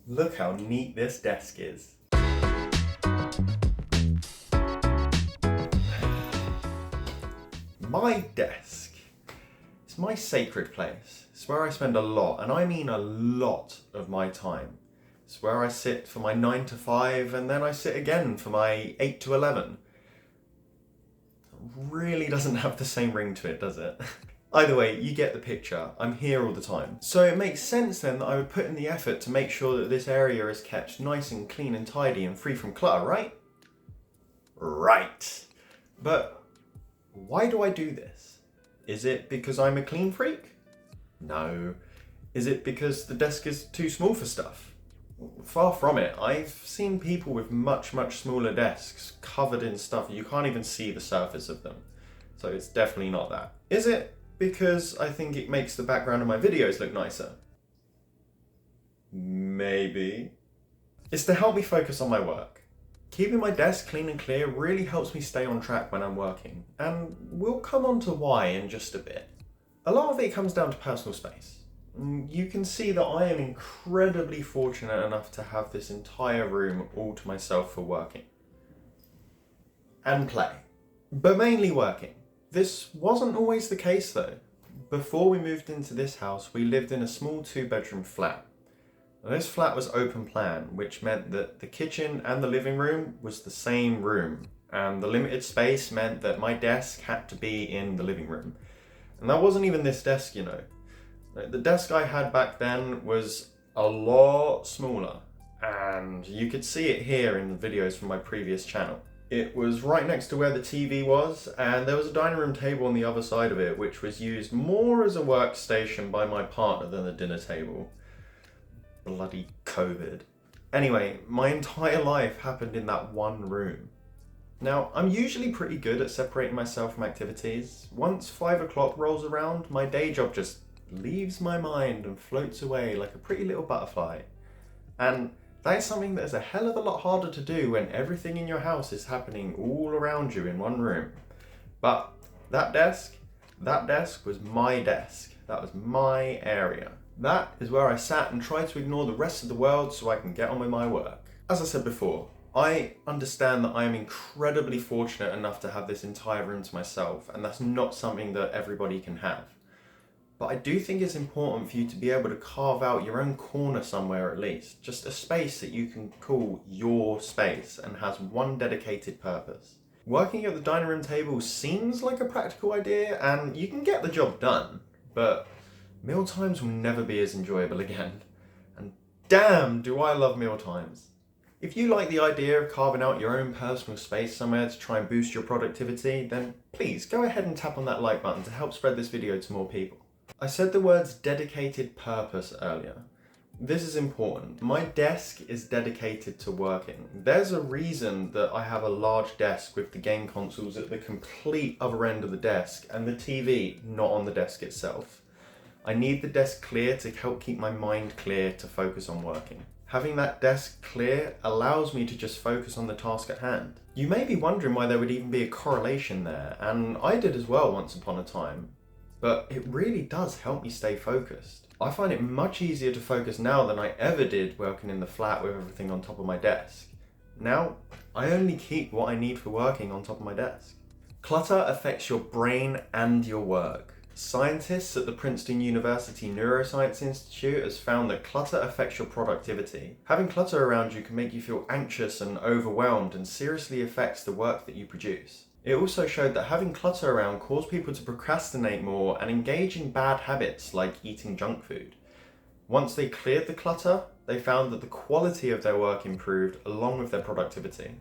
Look how neat this desk is. My desk. It's my sacred place. It's where I spend a lot, and I mean a lot of my time. It's where I sit for my 9 to 5 and then I sit again for my 8 to 11. Really doesn't have the same ring to it, does it? Either way, you get the picture. I'm here all the time. So it makes sense then that I would put in the effort to make sure that this area is kept nice and clean and tidy and free from clutter, right? Right. But why do I do this? Is it because I'm a clean freak? No. Is it because the desk is too small for stuff? Far from it. I've seen people with much smaller desks covered in stuff. You can't even see the surface of them. So it's definitely not that. Is it because I think it makes the background of my videos look nicer? Maybe. It's to help me focus on my work. Keeping my desk clean and clear really helps me stay on track when I'm working, and we'll come on to why in just a bit. A lot of it comes down to personal space. You can see that I am incredibly fortunate enough to have this entire room all to myself for working. And play. But mainly working. This wasn't always the case though. Before we moved into this house, we lived in a small 2-bedroom flat. Now, this flat was open plan, which meant that the kitchen and the living room was the same room, and the limited space meant that my desk had to be in the living room. And that wasn't even this desk, you know. The desk I had back then was a lot smaller, and you could see it here in the videos from my previous channel. It was right next to where the TV was, and there was a dining room table on the other side of it, which was used more as a workstation by my partner than a dinner table. Bloody COVID. Anyway, my entire life happened in that one room. Now, I'm usually pretty good at separating myself from activities. Once 5 o'clock rolls around, my day job just leaves my mind and floats away like a pretty little butterfly. And that is something that is a hell of a lot harder to do when everything in your house is happening all around you in one room. But that desk was my desk. That was my area. That is where I sat and tried to ignore the rest of the world so I can get on with my work. As I said before, I understand that I am incredibly fortunate enough to have this entire room to myself, and that's not something that everybody can have. But I do think it's important for you to be able to carve out your own corner somewhere at least. Just a space that you can call your space and has one dedicated purpose. Working at the dining room table seems like a practical idea and you can get the job done, but meal times will never be as enjoyable again. And damn, do I love meal times. If you like the idea of carving out your own personal space somewhere to try and boost your productivity, then please go ahead and tap on that like button to help spread this video to more people. I said the words dedicated purpose earlier. This is important. My desk is dedicated to working. There's a reason that I have a large desk with the game consoles at the complete other end of the desk and the TV not on the desk itself. I need the desk clear to help keep my mind clear to focus on working. Having that desk clear allows me to just focus on the task at hand. You may be wondering why there would even be a correlation there, and I did as well once upon a time. But it really does help me stay focused. I find it much easier to focus now than I ever did working in the flat with everything on top of my desk. Now, I only keep what I need for working on top of my desk. Clutter affects your brain and your work. Scientists at the Princeton University Neuroscience Institute has found that clutter affects your productivity. Having clutter around you can make you feel anxious and overwhelmed and seriously affects the work that you produce. It also showed that having clutter around caused people to procrastinate more and engage in bad habits like eating junk food. Once they cleared the clutter, they found that the quality of their work improved along with their productivity.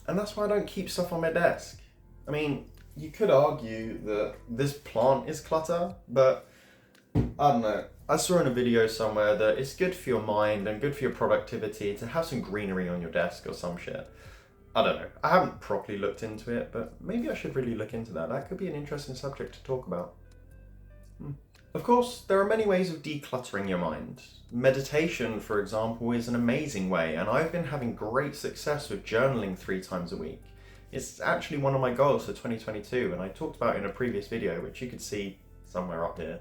And that's why I don't keep stuff on my desk. I mean, you could argue that this plant is clutter, but I don't know. I saw in a video somewhere that it's good for your mind and good for your productivity to have some greenery on your desk or some shit. I don't know. I haven't properly looked into it, but maybe I should really look into that. That could be an interesting subject to talk about. Of course, there are many ways of decluttering your mind. Meditation, for example, is an amazing way, and I've been having great success with journaling 3 times a week. It's actually one of my goals for 2022, and I talked about it in a previous video, which you could see somewhere up here.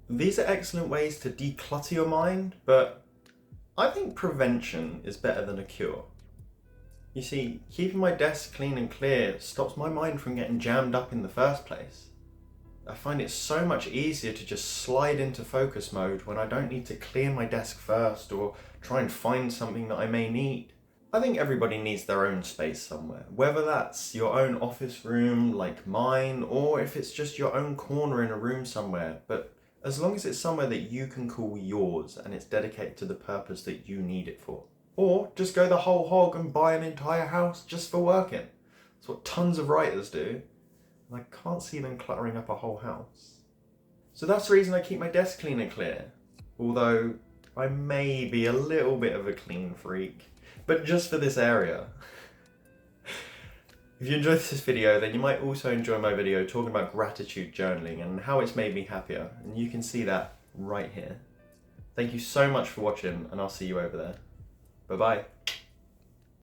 These are excellent ways to declutter your mind, but I think prevention is better than a cure. You see, keeping my desk clean and clear stops my mind from getting jammed up in the first place. I find it so much easier to just slide into focus mode when I don't need to clear my desk first or try and find something that I may need. I think everybody needs their own space somewhere, whether that's your own office room like mine, or if it's just your own corner in a room somewhere, but as long as it's somewhere that you can call yours and it's dedicated to the purpose that you need it for. Or just go the whole hog and buy an entire house just for working. That's what tons of writers do, and I can't see them cluttering up a whole house. So that's the reason I keep my desk clean and clear, although I may be a little bit of a clean freak, but just for this area. If you enjoyed this video, then you might also enjoy my video talking about gratitude journaling and how it's made me happier, and you can see that right here. Thank you so much for watching, and I'll see you over there. Bye bye.